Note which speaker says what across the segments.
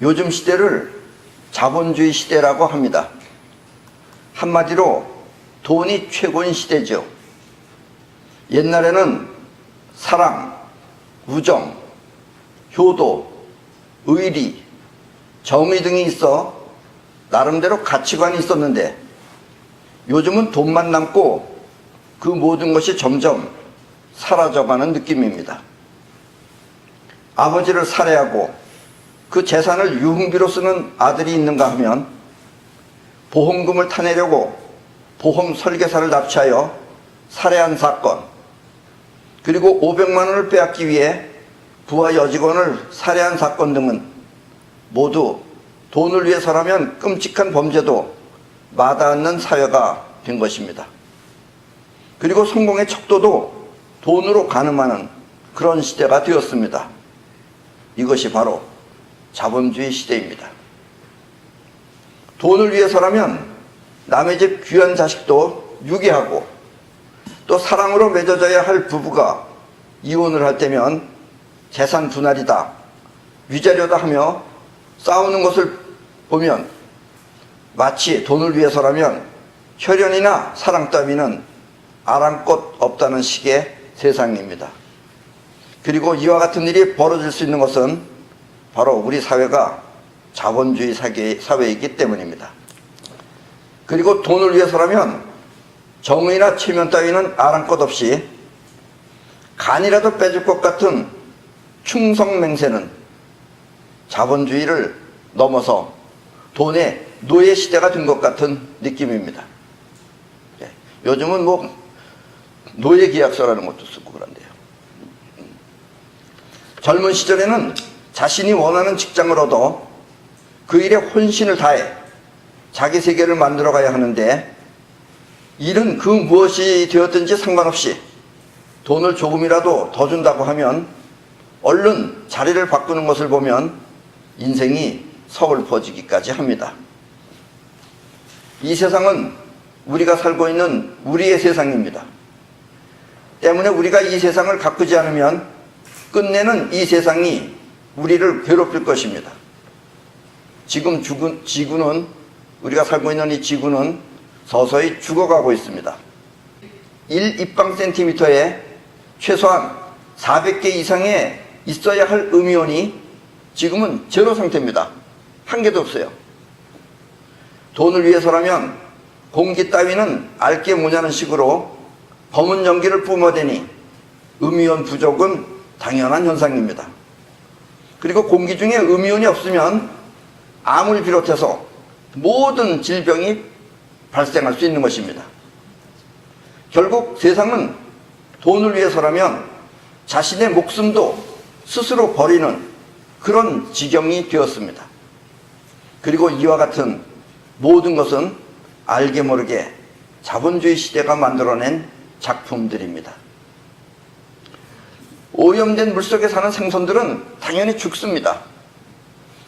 Speaker 1: 요즘 시대를 자본주의 시대라고 합니다. 한마디로 돈이 최고인 시대죠. 옛날에는 사랑, 우정, 효도, 의리, 정의 등이 있어 나름대로 가치관이 있었는데 요즘은 돈만 남고 그 모든 것이 점점 사라져가는 느낌입니다. 아버지를 살해하고 그 재산을 유흥비로 쓰는 아들이 있는가 하면 보험금을 타내려고 보험 설계사를 납치하여 살해한 사건, 그리고 500만 원을 빼앗기 위해 부하 여직원을 살해한 사건 등은 모두 돈을 위해서라면 끔찍한 범죄도 마다않는 사회가 된 것입니다. 그리고 성공의 척도도 돈으로 가늠하는 그런 시대가 되었습니다. 이것이 바로 자본주의 시대입니다. 돈을 위해서라면 남의 집 귀한 자식도 유기하고 또 사랑으로 맺어져야 할 부부가 이혼을 할 때면 재산 분할이다, 위자료다 하며 싸우는 것을 보면 마치 돈을 위해서라면 혈연이나 사랑 따위는 아랑곳 없다는 식의 세상입니다. 그리고 이와 같은 일이 벌어질 수 있는 것은 바로 우리 사회가 자본주의 사회이기 때문입니다. 그리고 돈을 위해서라면 정의나 체면 따위는 아랑곳 없이 간이라도 빼줄 것 같은 충성맹세는 자본주의를 넘어서 돈의 노예 시대가 된 것 같은 느낌입니다. 요즘은 뭐 노예 계약서라는 것도 쓰고 그런데요. 젊은 시절에는 자신이 원하는 직장을 얻어 그 일에 혼신을 다해 자기 세계를 만들어 가야 하는데 일은 그 무엇이 되었든지 상관없이 돈을 조금이라도 더 준다고 하면 얼른 자리를 바꾸는 것을 보면 인생이 서글퍼지기까지 합니다. 이 세상은 우리가 살고 있는 우리의 세상입니다. 때문에 우리가 이 세상을 가꾸지 않으면 끝내는 이 세상이 우리를 괴롭힐 것입니다. 지금 지구는, 우리가 살고 있는 이 지구는 서서히 죽어가고 있습니다. 1입방 센티미터에 최소한 400개 이상의 있어야 할 음이온이 지금은 제로 상태입니다. 한 개도 없어요. 돈을 위해서라면 공기 따위는 알게 뭐냐는 식으로 검은 연기를 뿜어대니 음이온 부족은 당연한 현상입니다. 그리고 공기 중에 음이온이 없으면 암을 비롯해서 모든 질병이 발생할 수 있는 것입니다. 결국 세상은 돈을 위해서라면 자신의 목숨도 스스로 버리는 그런 지경이 되었습니다. 그리고 이와 같은 모든 것은 알게 모르게 자본주의 시대가 만들어낸 작품들입니다. 오염된 물속에 사는 생선들은 당연히 죽습니다.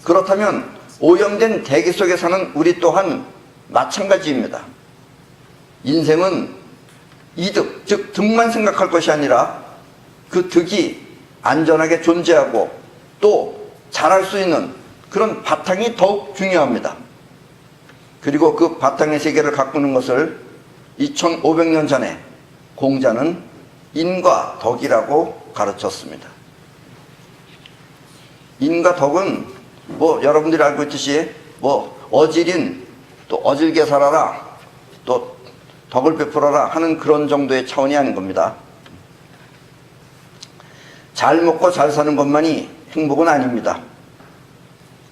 Speaker 1: 그렇다면 오염된 대기 속에 사는 우리 또한 마찬가지입니다. 인생은 이득, 즉 득만 생각할 것이 아니라 그 득이 안전하게 존재하고 또 자랄 수 있는 그런 바탕이 더욱 중요합니다. 그리고 그 바탕의 세계를 가꾸는 것을 2500년 전에 공자는 인과 덕이라고 가르쳤습니다. 인과 덕은 뭐 여러분들이 알고 있듯이 뭐 어질인 또 어질게 살아라, 또 덕을 베풀어라 하는 그런 정도의 차원이 아닌 겁니다. 잘 먹고 잘 사는 것만이 행복은 아닙니다.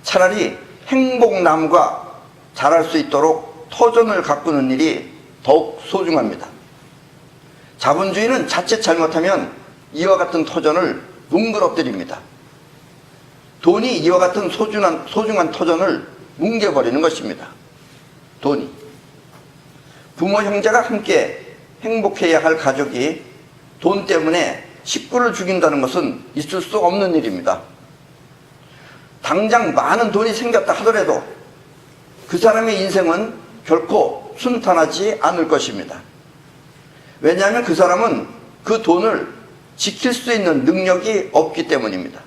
Speaker 1: 차라리 행복남과 자랄 수 있도록 터전을 가꾸는 일이 더욱 소중합니다. 자본주의는 자칫 잘못하면 이와 같은 터전을 뭉그러뜨립니다. 돈이 이와 같은 소중한 터전을 뭉개버리는 것입니다. 돈이. 부모 형제가 함께 행복해야 할 가족이 돈 때문에 식구를 죽인다는 것은 있을 수 없는 일입니다. 당장 많은 돈이 생겼다 하더라도 그 사람의 인생은 결코 순탄하지 않을 것입니다. 왜냐하면 그 사람은 그 돈을 지킬 수 있는 능력이 없기 때문입니다.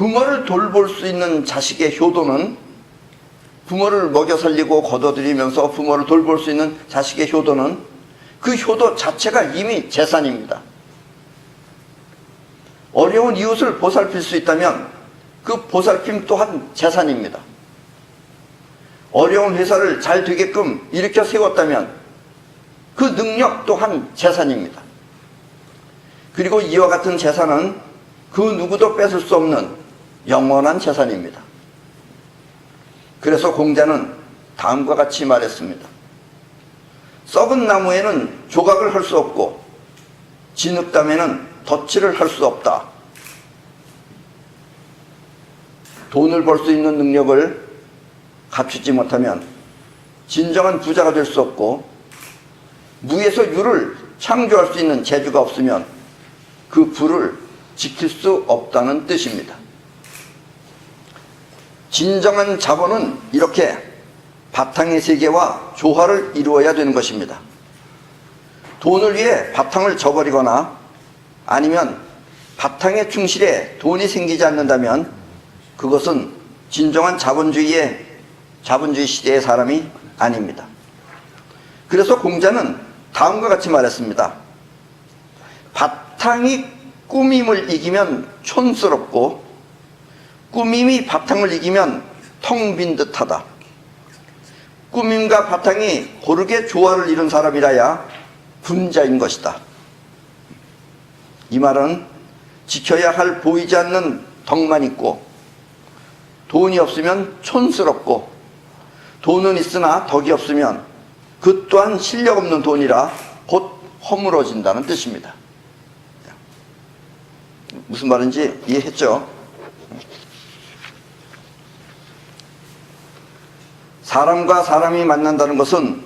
Speaker 1: 부모를 돌볼 수 있는 자식의 효도는, 부모를 먹여 살리고 거둬들이면서 부모를 돌볼 수 있는 자식의 효도는 그 효도 자체가 이미 재산입니다. 어려운 이웃을 보살필 수 있다면 그 보살핌 또한 재산입니다. 어려운 회사를 잘 되게끔 일으켜 세웠다면 그 능력 또한 재산입니다. 그리고 이와 같은 재산은 그 누구도 뺏을 수 없는 영원한 재산입니다. 그래서 공자는 다음과 같이 말했습니다. 썩은 나무에는 조각을 할 수 없고 진흙담에는 덧칠을 할 수 없다. 돈을 벌 수 있는 능력을 갖추지 못하면 진정한 부자가 될 수 없고, 무에서 유를 창조할 수 있는 재주가 없으면 그 부를 지킬 수 없다는 뜻입니다. 진정한 자본은 이렇게 바탕의 세계와 조화를 이루어야 되는 것입니다. 돈을 위해 바탕을 저버리거나 아니면 바탕에 충실해 돈이 생기지 않는다면 그것은 진정한 자본주의 시대의 사람이 아닙니다. 그래서 공자는 다음과 같이 말했습니다. 바탕이 꾸밈을 이기면 촌스럽고 꾸밈이 바탕을 이기면 텅 빈 듯하다. 꾸밈과 바탕이 고르게 조화를 이룬 사람이라야 군자인 것이다. 이 말은 지켜야 할 보이지 않는 덕만 있고 돈이 없으면 촌스럽고 돈은 있으나 덕이 없으면 그 또한 실력 없는 돈이라 곧 허물어진다는 뜻입니다. 무슨 말인지 이해했죠? 사람과 사람이 만난다는 것은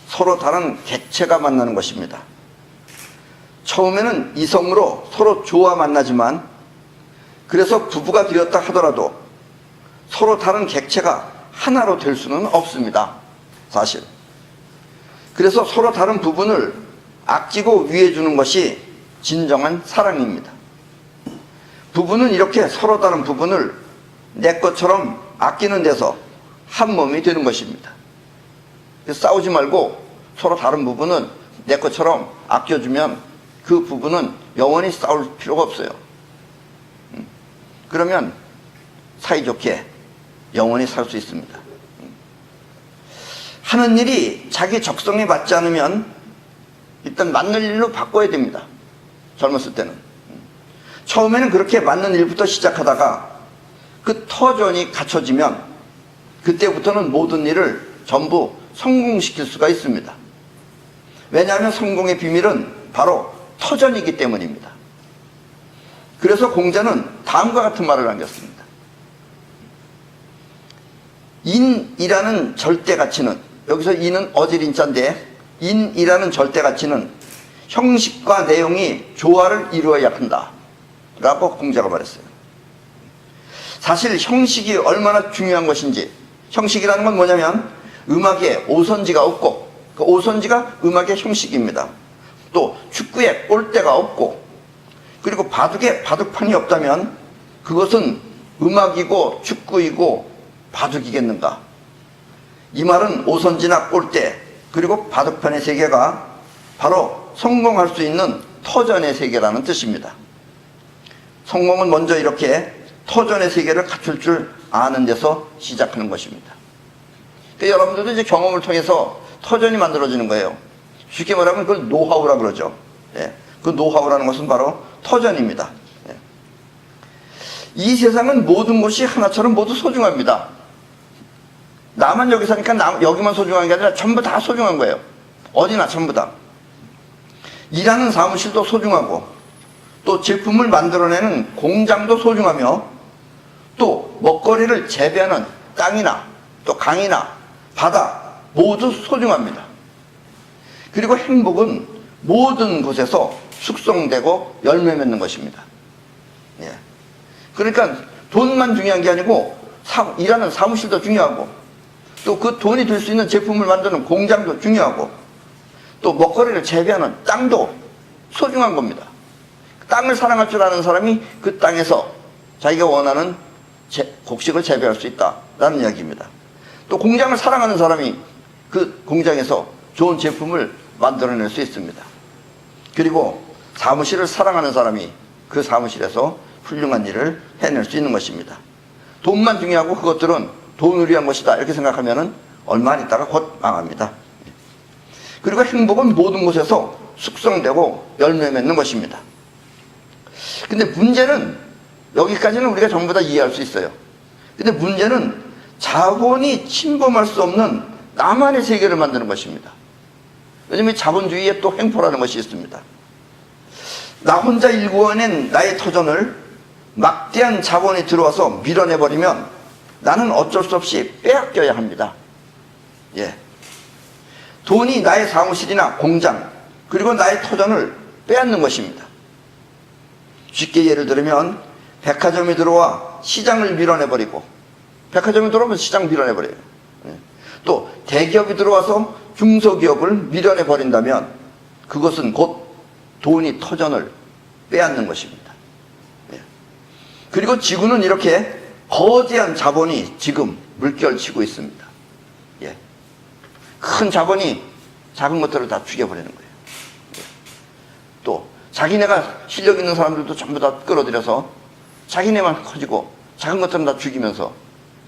Speaker 1: 서로 다른 객체가 만나는 것입니다. 처음에는 이성으로 서로 좋아 만나지만 그래서 부부가 되었다 하더라도 서로 다른 객체가 하나로 될 수는 없습니다. 사실. 그래서 서로 다른 부분을 아끼고 위해주는 것이 진정한 사랑입니다. 부부는 이렇게 서로 다른 부분을 내 것처럼 아끼는 데서 한 몸이 되는 것입니다. 그래서 싸우지 말고 서로 다른 부분은 내 것처럼 아껴주면 그 부분은 영원히 싸울 필요가 없어요. 그러면 사이좋게 영원히 살 수 있습니다. 하는 일이 자기 적성에 맞지 않으면 일단 맞는 일로 바꿔야 됩니다. 젊었을 때는. 처음에는 그렇게 맞는 일부터 시작하다가 그 터전이 갖춰지면 그때부터는 모든 일을 전부 성공시킬 수가 있습니다. 왜냐하면 성공의 비밀은 바로 터전이기 때문입니다. 그래서 공자는 다음과 같은 말을 남겼습니다. 인이라는 절대가치는, 여기서 인은 어질인자인데 인이라는 절대가치는 형식과 내용이 조화를 이루어야 한다 라고 공자가 말했어요. 사실 형식이 얼마나 중요한 것인지, 형식이라는 건 뭐냐면 음악에 오선지가 없고 그 오선지가 음악의 형식입니다. 또 축구에 골대가 없고 그리고 바둑에 바둑판이 없다면 그것은 음악이고 축구이고 바둑이겠는가? 이 말은 오선지나 골대 그리고 바둑판의 세계가 바로 성공할 수 있는 터전의 세계라는 뜻입니다. 성공은 먼저 이렇게 터전의 세계를 갖출 줄 아는 데서 시작하는 것입니다. 그러니까 여러분들도 이제 경험을 통해서 터전이 만들어지는 거예요. 쉽게 말하면 그걸 노하우라 그러죠. 예. 그 노하우라는 것은 바로 터전입니다. 예. 이 세상은 모든 것이 하나처럼 모두 소중합니다. 나만 여기 사니까 여기만 소중한 게 아니라 전부 다 소중한 거예요. 어디나 전부 다. 일하는 사무실도 소중하고 또 제품을 만들어내는 공장도 소중하며 또 먹거리를 재배하는 땅이나 또 강이나 바다 모두 소중합니다. 그리고 행복은 모든 곳에서 숙성되고 열매 맺는 것입니다. 예. 그러니까 돈만 중요한 게 아니고 일하는 사무실도 중요하고 또 그 돈이 될 수 있는 제품을 만드는 공장도 중요하고 또 먹거리를 재배하는 땅도 소중한 겁니다. 땅을 사랑할 줄 아는 사람이 그 땅에서 자기가 원하는 곡식을 재배할 수 있다라는 이야기입니다. 또 공장을 사랑하는 사람이 그 공장에서 좋은 제품을 만들어낼 수 있습니다. 그리고 사무실을 사랑하는 사람이 그 사무실에서 훌륭한 일을 해낼 수 있는 것입니다. 돈만 중요하고 그것들은 돈을 위한 것이다 이렇게 생각하면 얼마 안 있다가 곧 망합니다. 그리고 행복은 모든 곳에서 숙성되고 열매 맺는 것입니다. 근데 문제는 여기까지는 우리가 전부 다 이해할 수 있어요. 근데 문제는 자본이 침범할 수 없는 나만의 세계를 만드는 것입니다. 왜냐하면 자본주의에 또 횡포라는 것이 있습니다. 나 혼자 일구어낸 나의 터전을 막대한 자본이 들어와서 밀어내버리면 나는 어쩔 수 없이 빼앗겨야 합니다. 예. 돈이 나의 사무실이나 공장 그리고 나의 터전을 빼앗는 것입니다. 쉽게 예를 들면 백화점이 들어와 시장을 밀어내버리고, 백화점이 들어오면 시장 밀어내버려요. 또 대기업이 들어와서 중소기업을 밀어내버린다면 그것은 곧 돈이 터전을 빼앗는 것입니다. 그리고 지구는 이렇게 거대한 자본이 지금 물결치고 있습니다. 큰 자본이 작은 것들을 다 죽여버리는 거예요. 또 자기네가 실력 있는 사람들도 전부 다 끌어들여서 자기네만 커지고 작은 것들은 다 죽이면서,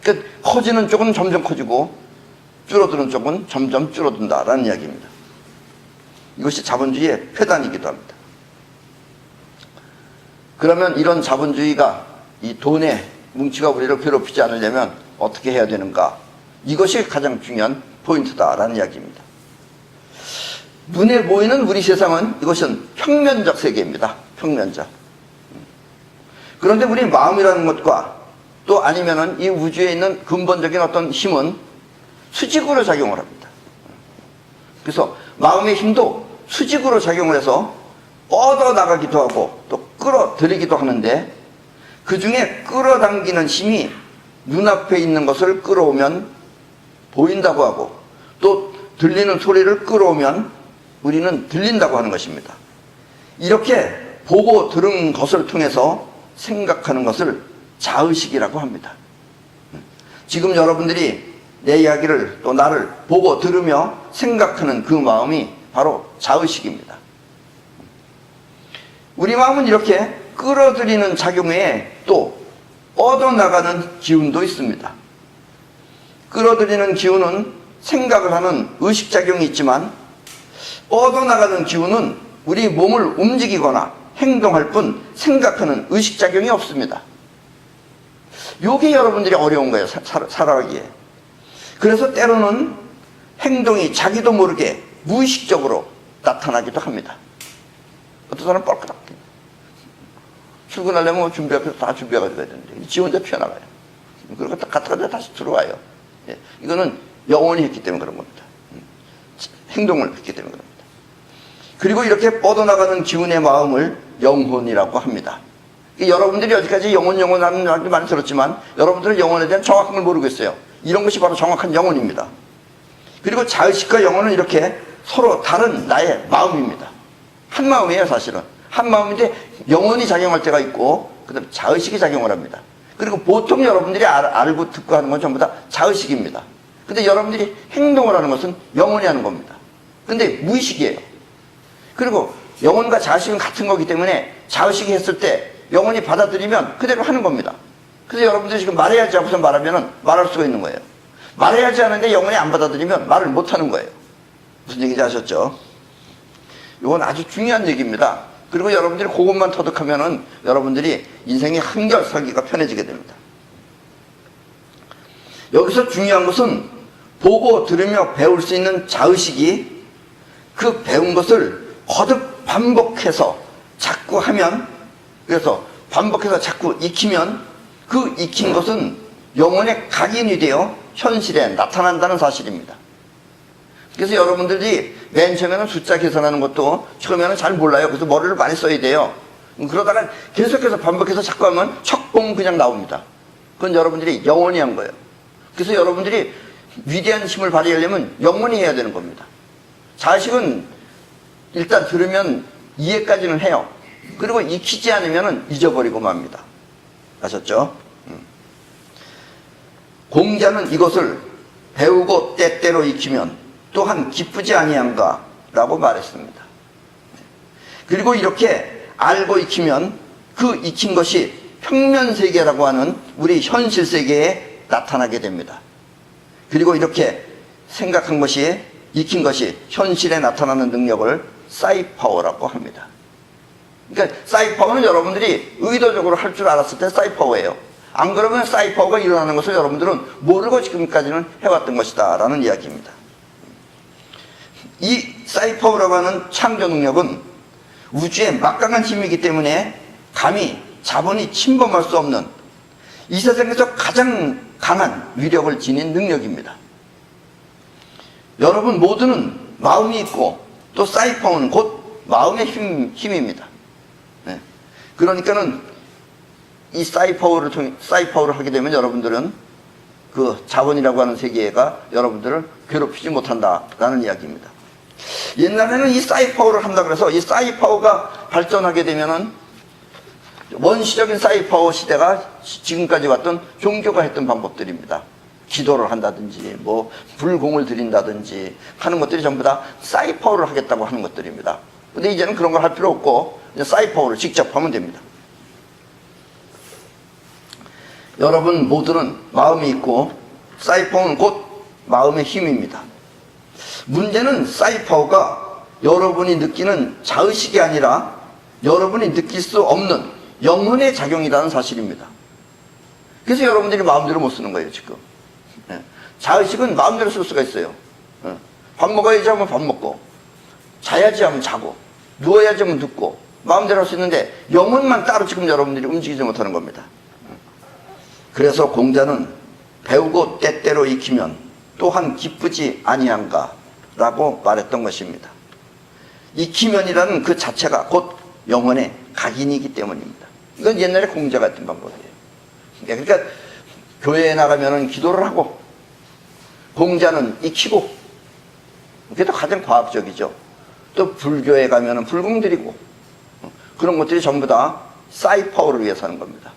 Speaker 1: 그러니까 커지는 쪽은 점점 커지고 줄어드는 쪽은 점점 줄어든다라는 이야기입니다. 이것이 자본주의의 폐단이기도 합니다. 그러면 이런 자본주의가 이 돈의 뭉치가 우리를 괴롭히지 않으려면 어떻게 해야 되는가? 이것이 가장 중요한 포인트다라는 이야기입니다. 눈에 보이는 우리 세상은 이것은 평면적 세계입니다. 평면적. 그런데 우리 마음이라는 것과 또 아니면은 이 우주에 있는 근본적인 어떤 힘은 수직으로 작용을 합니다. 그래서 마음의 힘도 수직으로 작용을 해서 뻗어나가기도 하고 또 끌어들이기도 하는데, 그 중에 끌어당기는 힘이 눈앞에 있는 것을 끌어오면 보인다고 하고, 또 들리는 소리를 끌어오면 우리는 들린다고 하는 것입니다. 이렇게 보고 들은 것을 통해서 생각하는 것을 자의식이라고 합니다. 지금 여러분들이 내 이야기를 또 나를 보고 들으며 생각하는 그 마음이 바로 자의식입니다. 우리 마음은 이렇게 끌어들이는 작용 외에 또 뻗어나가는 기운도 있습니다. 끌어들이는 기운은 생각을 하는 의식작용이 있지만, 뻗어나가는 기운은 우리 몸을 움직이거나 행동할 뿐 생각하는 의식작용이 없습니다. 이게 여러분들이 어려운 거예요, 살아가기에. 그래서 때로는 행동이 자기도 모르게 무의식적으로 나타나기도 합니다. 어떤 사람은 뻘끗하게 출근하려면 뭐 다 준비해가지고 가야 되는데 지 혼자 튀어나가요. 그리고 갔다가 다시 들어와요. 이거는 영원히 했기 때문에 그런 겁니다. 행동을 했기 때문에 그런 겁니다. 그리고 이렇게 뻗어나가는 기운의 마음을 영혼이라고 합니다. 여러분들이 여기까지 영혼 하는 말도 많이 들었지만 여러분들은 영혼에 대한 정확한 걸 모르고 있어요. 이런 것이 바로 정확한 영혼입니다. 그리고 자의식과 영혼은 이렇게 서로 다른 나의 마음입니다. 한 마음이에요, 사실은. 한 마음인데 영혼이 작용할 때가 있고 그다음에 자의식이 작용을 합니다. 그리고 보통 여러분들이 알고 듣고 하는 건 전부 다 자의식입니다. 근데 여러분들이 행동을 하는 것은 영혼이 하는 겁니다. 근데 무의식이에요. 그리고 영혼과 자의식은 같은 거기 때문에 자의식이 했을 때 영혼이 받아들이면 그대로 하는 겁니다. 그래서 여러분들이 지금 말해야지 하고서 말하면 말할 수가 있는 거예요. 말해야지 하는데 영혼이 안 받아들이면 말을 못 하는 거예요. 무슨 얘기인지 아셨죠? 이건 아주 중요한 얘기입니다. 그리고 여러분들이 그것만 터득하면은 여러분들이 인생이 한결 살기가 편해지게 됩니다. 여기서 중요한 것은 보고 들으며 배울 수 있는 자의식이 그 배운 것을 거듭 반복해서 자꾸 하면, 그래서 반복해서 자꾸 익히면 그 익힌 것은 영혼의 각인이 되어 현실에 나타난다는 사실입니다. 그래서 여러분들이 맨 처음에는 숫자 계산하는 것도 처음에는 잘 몰라요. 그래서 머리를 많이 써야 돼요. 그러다가 계속해서 반복해서 자꾸 하면 척봉 그냥 나옵니다. 그건 여러분들이 영원히 한 거예요. 그래서 여러분들이 위대한 힘을 발휘하려면 영원히 해야 되는 겁니다. 자식은 일단 들으면 이해까지는 해요. 그리고 익히지 않으면 잊어버리고 맙니다. 아셨죠? 공자는 이것을 배우고 때때로 익히면 또한 기쁘지 아니한가 라고 말했습니다. 그리고 이렇게 알고 익히면 그 익힌 것이 평면세계라고 하는 우리 현실 세계에 나타나게 됩니다. 그리고 이렇게 생각한 것이, 익힌 것이 현실에 나타나는 능력을 사이파워라고 합니다. 그러니까 사이파워는 여러분들이 의도적으로 할 줄 알았을 때 사이파워예요. 안 그러면 사이파워가 일어나는 것을 여러분들은 모르고 지금까지는 해왔던 것이다 라는 이야기입니다. 이 사이파워라고 하는 창조 능력은 우주의 막강한 힘이기 때문에 감히 자본이 침범할 수 없는 이 세상에서 가장 강한 위력을 지닌 능력입니다. 여러분 모두는 마음이 있고 또 사이파워는 곧 마음의 힘입니다. 네. 그러니까는 이 사이파워를 하게 되면 여러분들은 그 자본이라고 하는 세계가 여러분들을 괴롭히지 못한다라는 이야기입니다. 옛날에는 이 사이파워를 한다 그래서 이 사이파워가 발전하게 되면은 원시적인 사이파워 시대가 지금까지 왔던 종교가 했던 방법들입니다. 기도를 한다든지 뭐 불공을 드린다든지 하는 것들이 전부 다 사이파워를 하겠다고 하는 것들입니다. 근데 이제는 그런 걸 할 필요 없고 이제 사이파워를 직접 하면 됩니다. 여러분 모두는 마음이 있고 사이파워는 곧 마음의 힘입니다. 문제는 사이파워가 여러분이 느끼는 자의식이 아니라 여러분이 느낄 수 없는 영혼의 작용이라는 사실입니다. 그래서 여러분들이 마음대로 못 쓰는 거예요 지금. 자의식은 마음대로 쓸 수가 있어요. 밥 먹어야지 하면 밥 먹고, 자야지 하면 자고, 누워야지 하면 눕고, 마음대로 할 수 있는데 영혼만 따로 지금 여러분들이 움직이지 못하는 겁니다. 그래서 공자는 배우고 때때로 익히면 또한 기쁘지 아니한가 라고 말했던 것입니다. 익히면이라는 그 자체가 곧 영혼의 각인이기 때문입니다. 이건 옛날에 공자가 했던 방법이에요. 그러니까 교회에 나가면은 기도를 하고 공자는 익히고, 그게 또 가장 과학적이죠. 또 불교에 가면은 불공 드리고, 그런 것들이 전부 다 사이파워를 위해서 하는 겁니다.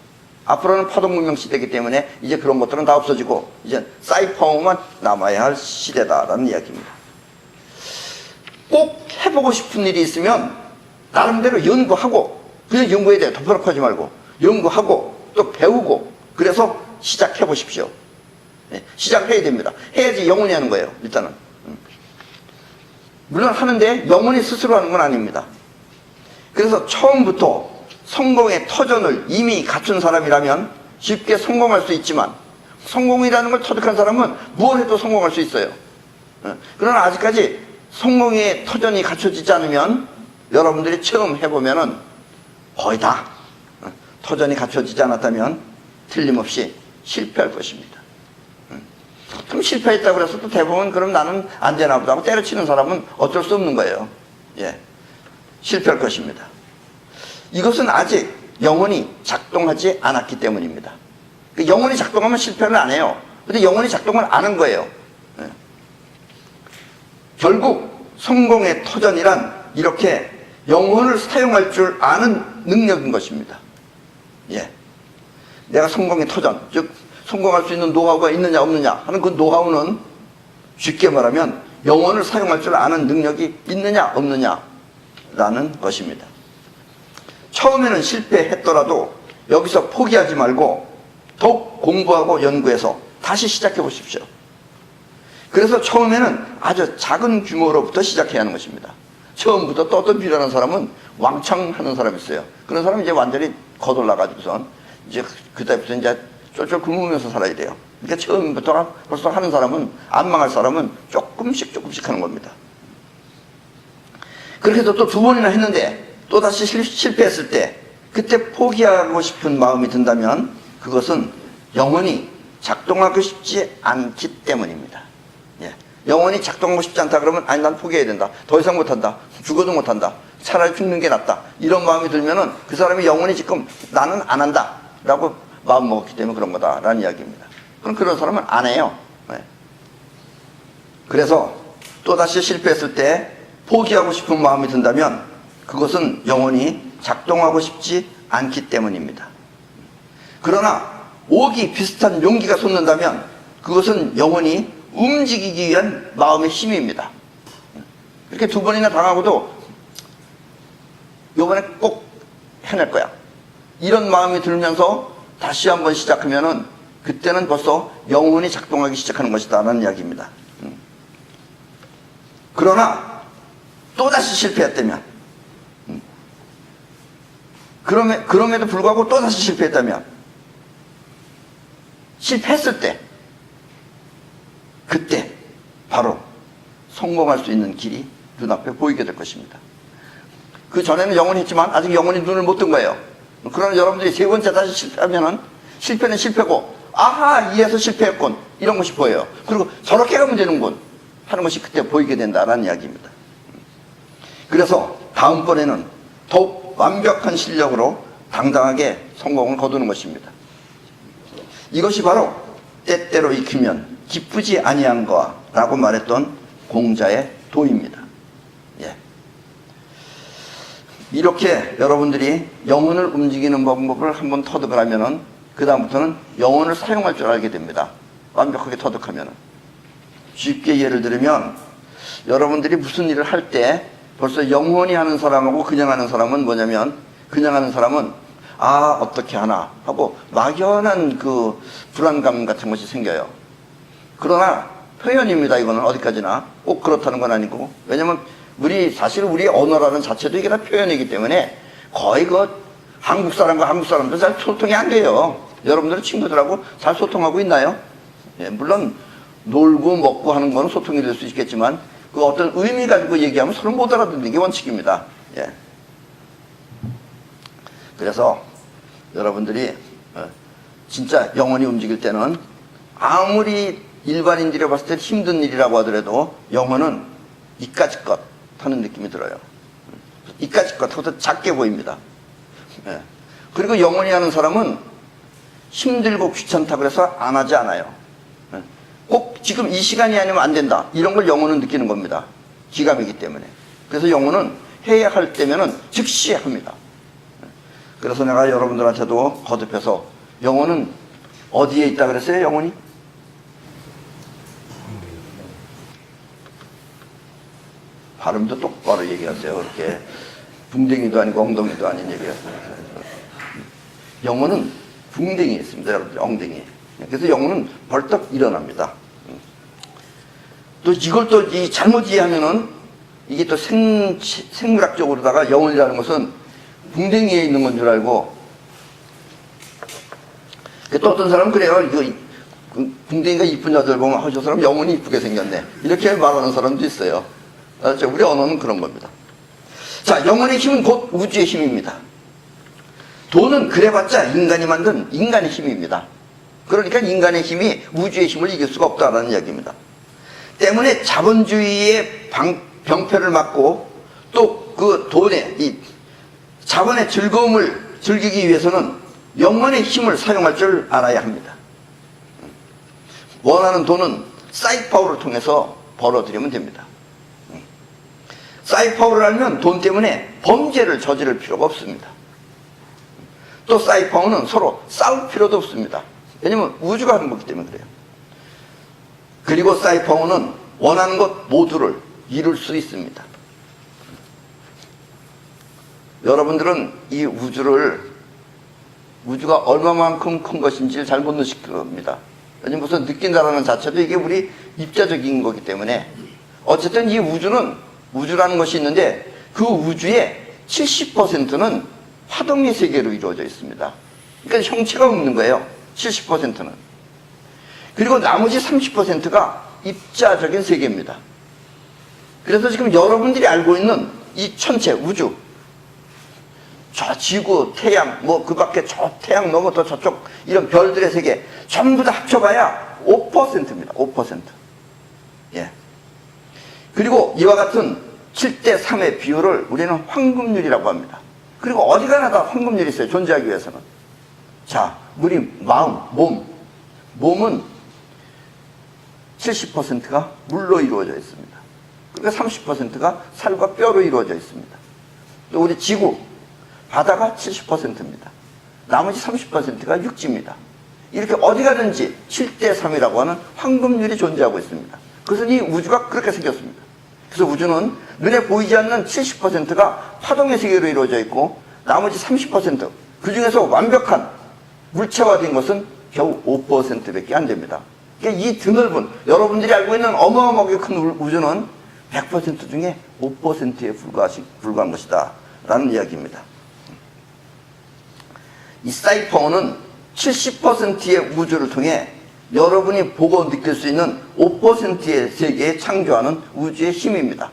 Speaker 1: 앞으로는 파동문명 시대이기 때문에 이제 그런 것들은 다 없어지고 이제 사이파워만 남아야 할 시대다라는 이야기입니다. 꼭 해보고 싶은 일이 있으면 나름대로 연구하고, 그냥 연구에 대해 덮어놓고 하지 말고 연구하고 또 배우고, 그래서 시작해 보십시오. 시작해야 됩니다. 해야지 영혼이 하는 거예요. 일단은 물론 하는데 영혼이 스스로 하는 건 아닙니다. 그래서 처음부터 성공의 터전을 이미 갖춘 사람이라면 쉽게 성공할 수 있지만, 성공이라는 걸 터득한 사람은 뭘 해도 성공할 수 있어요. 그러나 아직까지 성공의 터전이 갖춰지지 않으면 여러분들이 처음 해보면은 거의 다 터전이 갖춰지지 않았다면 틀림없이 실패할 것입니다. 그럼 실패했다고 해서 또 대부분 그럼 나는 안 되나 보다 하고 때려치는 사람은 어쩔 수 없는 거예요. 예, 실패할 것입니다. 이것은 아직 영혼이 작동하지 않았기 때문입니다. 영혼이 작동하면 실패를 안 해요. 근데 영혼이 작동을 안 한 거예요. 예. 결국 성공의 터전이란 이렇게 영혼을 사용할 줄 아는 능력인 것입니다. 예. 내가 성공의 터전, 즉 성공할 수 있는 노하우가 있느냐 없느냐 하는 그 노하우는 쉽게 말하면 영혼을 사용할 줄 아는 능력이 있느냐 없느냐라는 것입니다. 처음에는 실패했더라도 여기서 포기하지 말고 더욱 공부하고 연구해서 다시 시작해 보십시오. 그래서 처음에는 아주 작은 규모로부터 시작해야 하는 것입니다. 처음부터 떠들비라는 사람은 왕창 하는 사람이 있어요. 그런 사람은 이제 완전히 거덜나가지고선 이제 그때부터 이제 쫄쫄 굶으면서 살아야 돼요. 그러니까 처음부터 벌써 하는 사람은, 안 망할 사람은 조금씩 하는 겁니다. 그렇게 해서 또 두 번이나 했는데 또 다시 실패했을 때 그때 포기하고 싶은 마음이 든다면 그것은 영혼이 작동하고 싶지 않기 때문입니다. 예. 영혼이 작동하고 싶지 않다 그러면 아니 난 포기해야 된다. 더 이상 못한다. 죽어도 못한다. 차라리 죽는 게 낫다. 이런 마음이 들면은 그 사람이 영혼이 지금 나는 안 한다 라고 마음 먹었기 때문에 그런 거다라는 이야기입니다. 그럼 그런 사람은 안 해요. 네. 그래서 또다시 실패했을 때 포기하고 싶은 마음이 든다면 그것은 영혼이 작동하고 싶지 않기 때문입니다. 그러나 옥이 비슷한 용기가 솟는다면 그것은 영혼이 움직이기 위한 마음의 힘입니다. 이렇게 두 번이나 당하고도 요번에 꼭 해낼 거야, 이런 마음이 들면서 다시 한번 시작하면은 그때는 벌써 영혼이 작동하기 시작하는 것이다 라는 이야기입니다. 그러나 또다시 실패했다면, 그럼에도 불구하고 또다시 실패했다면, 실패했을 때 그때 바로 성공할 수 있는 길이 눈앞에 보이게 될 것입니다. 그 전에는 영원히 했지만 아직 영원히 눈을 못 뜬 거예요. 그러나 여러분들이 세 번째 다시 실패하면은 실패는 실패고, 아하, 이래서 실패했군, 이런 것이 보여요. 그리고 저렇게 가면 되는군 하는 것이 그때 보이게 된다라는 이야기입니다. 그래서 다음번에는 더욱 완벽한 실력으로 당당하게 성공을 거두는 것입니다. 이것이 바로 때때로 익히면 기쁘지 아니한 거라고 말했던 공자의 도입니다. 예. 이렇게 여러분들이 영혼을 움직이는 방법을 한번 터득을 하면은 그 다음부터는 영혼을 사용할 줄 알게 됩니다. 완벽하게 터득하면은. 쉽게 예를 들면 여러분들이 무슨 일을 할 때 벌써 영혼이 하는 사람하고 그냥 하는 사람은 뭐냐면, 그냥 하는 사람은 아, 어떻게 하나 하고 막연한 그 불안감 같은 것이 생겨요. 그러나 표현입니다. 이거는 어디까지나 꼭 그렇다는 건 아니고, 왜냐면 사실 우리 언어라는 자체도 이게 다 표현이기 때문에 거의 한국 사람과 한국 사람도 잘 소통이 안 돼요. 여러분들은 친구들하고 잘 소통하고 있나요? 예, 물론 놀고 먹고 하는 건 소통이 될 수 있겠지만 그 어떤 의미 가지고 얘기하면 서로 못 알아듣는 게 원칙입니다. 예. 그래서 여러분들이 진짜 영혼이 움직일 때는 아무리 일반인들이 봤을 때 힘든 일이라고 하더라도 영혼은 이까짓 것 하는 느낌이 들어요. 이까짓 것 하고도 작게 보입니다. 예. 그리고 영혼이 하는 사람은 힘들고 귀찮다 그래서 안 하지 않아요. 예. 꼭 지금 이 시간이 아니면 안 된다, 이런 걸 영혼은 느끼는 겁니다. 기감이기 때문에. 그래서 영혼은 해야 할 때면은 즉시 합니다. 그래서 내가 여러분들한테도 거듭해서 영혼은 어디에 있다 그랬어요? 영혼이? 발음도 똑바로 얘기하세요. 그렇게 붕댕이도 아니고 엉덩이도 아닌 얘기하세요. 영혼은 붕댕이에 있습니다. 여러분들, 엉덩이에. 그래서 영혼은 벌떡 일어납니다. 또 이걸 또 잘못 이해하면은 이게 또 생물학적으로다가 영혼이라는 것은 붕댕이에 있는 건 줄 알고, 또 어떤 사람은 그래요. 붕댕이가 이쁜 여자를 보면 저 사람 영혼이 이쁘게 생겼네, 이렇게 말하는 사람도 있어요. 우리 언어는 그런 겁니다. 자, 영혼의 힘은 곧 우주의 힘입니다. 돈은 그래봤자 인간이 만든 인간의 힘입니다. 그러니까 인간의 힘이 우주의 힘을 이길 수가 없다는 이야기입니다. 때문에 자본주의의 병폐를 막고 또 그 돈의 자본의 즐거움을 즐기기 위해서는 영혼의 힘을 사용할 줄 알아야 합니다. 원하는 돈은 사이파워를 통해서 벌어들이면 됩니다. 사이파워를 알면 돈 때문에 범죄를 저지를 필요가 없습니다. 또 사이파워는 서로 싸울 필요도 없습니다. 왜냐면 우주가 하는 거기 때문에 그래요. 그리고 사이파워는 원하는 것 모두를 이룰 수 있습니다. 여러분들은 이 우주가 얼마만큼 큰 것인지를 잘 못 느낄 겁니다. 왜냐면 무슨 느낀다라는 자체도 이게 우리 입자적인 거기 때문에. 어쨌든 이 우주라는 것이 있는데 그 우주의 70%는 화동의 세계로 이루어져 있습니다. 그러니까 형체가 없는 거예요. 70%는. 그리고 나머지 30%가 입자적인 세계입니다. 그래서 지금 여러분들이 알고 있는 이 천체 우주, 저 지구, 태양, 그 밖에 저 태양 넘어 또 저쪽 이런 별들의 세계 전부 다 합쳐봐야 5%입니다. 5%. 예. 그리고 이와 같은 7대 3의 비율을 우리는 황금률이라고 합니다. 그리고 어디 가나 다 황금률이 있어요. 존재하기 위해서는. 자, 우리 몸은 70%가 물로 이루어져 있습니다. 그러니까 30%가 살과 뼈로 이루어져 있습니다. 또 우리 지구, 바다가 70%입니다. 나머지 30%가 육지입니다. 이렇게 어디 가든지 7대3이라고 하는 황금률이 존재하고 있습니다. 그래서 이 우주가 그렇게 생겼습니다. 그래서 우주는 눈에 보이지 않는 70%가 파동의 세계로 이루어져 있고 나머지 30%, 그 중에서 완벽한 물체화된 것은 겨우 5%밖에 안 됩니다. 그러니까 이 드넓은 여러분들이 알고 있는 어마어마하게 큰 우주는 100% 중에 5%에 불과한 것이다 라는 이야기입니다. 이 사이퍼는 70%의 우주를 통해 여러분이 보고 느낄 수 있는 5%의 세계에 창조하는 우주의 힘입니다.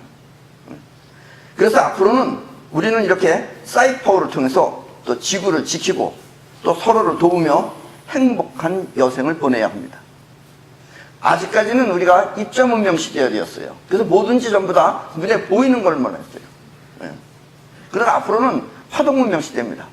Speaker 1: 그래서 앞으로는 우리는 이렇게 사이퍼를 통해서 또 지구를 지키고 또 서로를 도우며 행복한 여생을 보내야 합니다. 아직까지는 우리가 입자문명 시대였어요. 그래서 뭐든지 전부 다 눈에 보이는 걸만 했어요. 그러나 앞으로는 화동문명 시대입니다.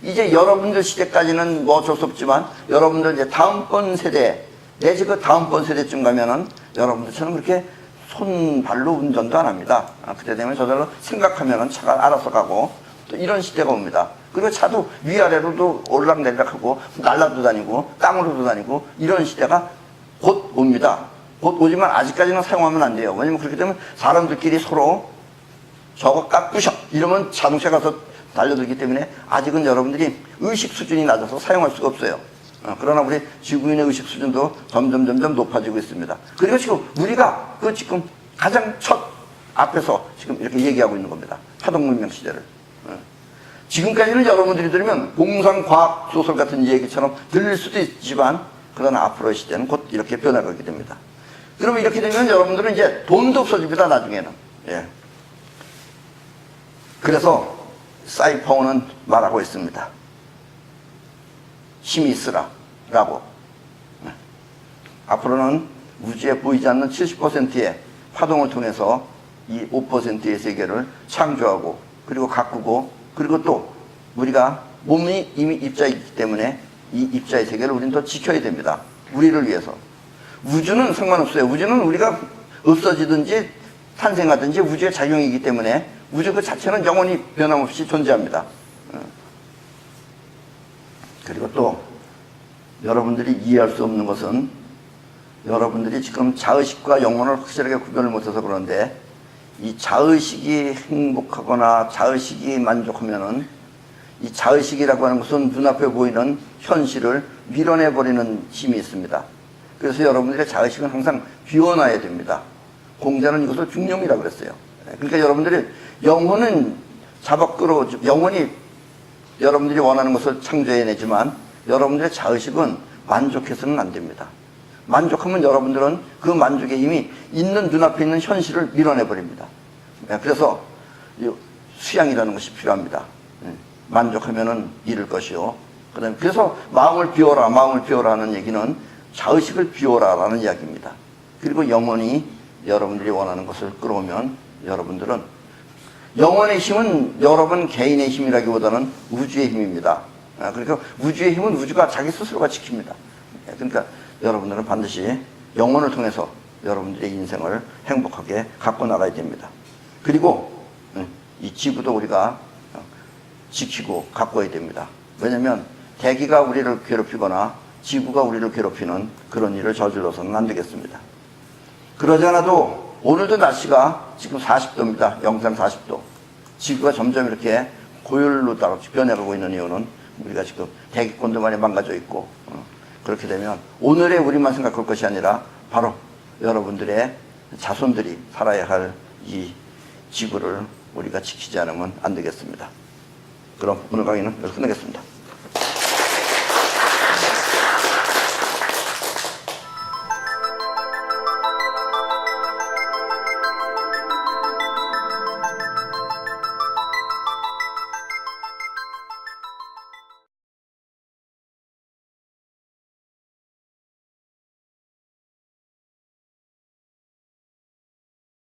Speaker 1: 이제 여러분들 시대까지는 뭐 어쩔 수 없지만 여러분들 이제 다음번 세대 내지 그 다음번 세대쯤 가면은 여러분들처럼 그렇게 손발로 운전도 안 합니다. 그때 되면 저절로 생각하면은 차가 알아서 가고 또 이런 시대가 옵니다. 그리고 차도 위아래로도 올락내락하고 날라도 다니고 땅으로도 다니고 이런 시대가 곧 옵니다. 곧 오지만 아직까지는 사용하면 안 돼요. 왜냐면 그렇게 되면 사람들끼리 서로 저거 깎으셔 이러면 자동차 가서 달려들기 때문에 아직은 여러분들이 의식 수준이 낮아서 사용할 수가 없어요. 그러나 우리 지구인의 의식 수준도 점점 높아지고 있습니다. 그리고 지금 우리가 그 지금 가장 첫 앞에서 지금 이렇게 얘기하고 있는 겁니다. 파동문명 시대를. 지금까지는 여러분들이 들으면 공상과학 소설 같은 얘기처럼 들릴 수도 있지만 그러나 앞으로의 시대는 곧 이렇게 변화가게 됩니다. 그러면 이렇게 되면 여러분들은 이제 돈도 없어집니다. 나중에는. 예. 그래서 사이퍼는 말하고 있습니다. 힘이 있으라 라고. 앞으로는 우주에 보이지 않는 70%의 파동을 통해서 이 5%의 세계를 창조하고 그리고 가꾸고 그리고 또 우리가 몸이 이미 입자이기 때문에 이 입자의 세계를 우리는 더 지켜야 됩니다. 우리를 위해서. 우주는 상관없어요. 우주는 우리가 없어지든지 탄생하든지 우주의 작용이기 때문에 우주 그 자체는 영원히 변함없이 존재합니다. 그리고 또 여러분들이 이해할 수 없는 것은 여러분들이 지금 자의식과 영혼을 확실하게 구별을 못해서 그런데 이 자의식이 행복하거나 자의식이 만족하면은 이 자의식이라고 하는 것은 눈앞에 보이는 현실을 밀어내버리는 힘이 있습니다. 그래서 여러분들의 자의식은 항상 비워놔야 됩니다. 공자는 이것을 중념이라고 그랬어요. 그러니까 여러분들이 영혼은 영혼이 여러분들이 원하는 것을 창조해내지만 여러분들의 자의식은 만족해서는 안 됩니다. 만족하면 여러분들은 그 만족의 힘이 있는 눈앞에 있는 현실을 밀어내버립니다. 그래서 수양이라는 것이 필요합니다. 만족하면은 잃을 것이요. 그다음에 그래서 마음을 비워라 하는 얘기는 자의식을 비워라라는 이야기입니다. 그리고 영혼이 여러분들이 원하는 것을 끌어오면 여러분들은 영혼의 힘은 여러분 개인의 힘이라기보다는 우주의 힘입니다. 그러니까 우주의 힘은 우주가 자기 스스로가 지킵니다. 그러니까 여러분들은 반드시 영혼을 통해서 여러분들의 인생을 행복하게 갖고 나가야 됩니다. 그리고 이 지구도 우리가 지키고 가꿔야 됩니다. 왜냐하면 대기가 우리를 괴롭히거나 지구가 우리를 괴롭히는 그런 일을 저질러서는 안 되겠습니다. 그러지 않아도 오늘도 날씨가 지금 40도입니다. 영상 40도. 지구가 점점 이렇게 고열로 따라 변해가고 있는 이유는 우리가 지금 대기권도 많이 망가져 있고 그렇게 되면 오늘의 우리만 생각할 것이 아니라 바로 여러분들의 자손들이 살아야 할 이 지구를 우리가 지키지 않으면 안 되겠습니다. 그럼 오늘 강의는 여기서 끝내겠습니다.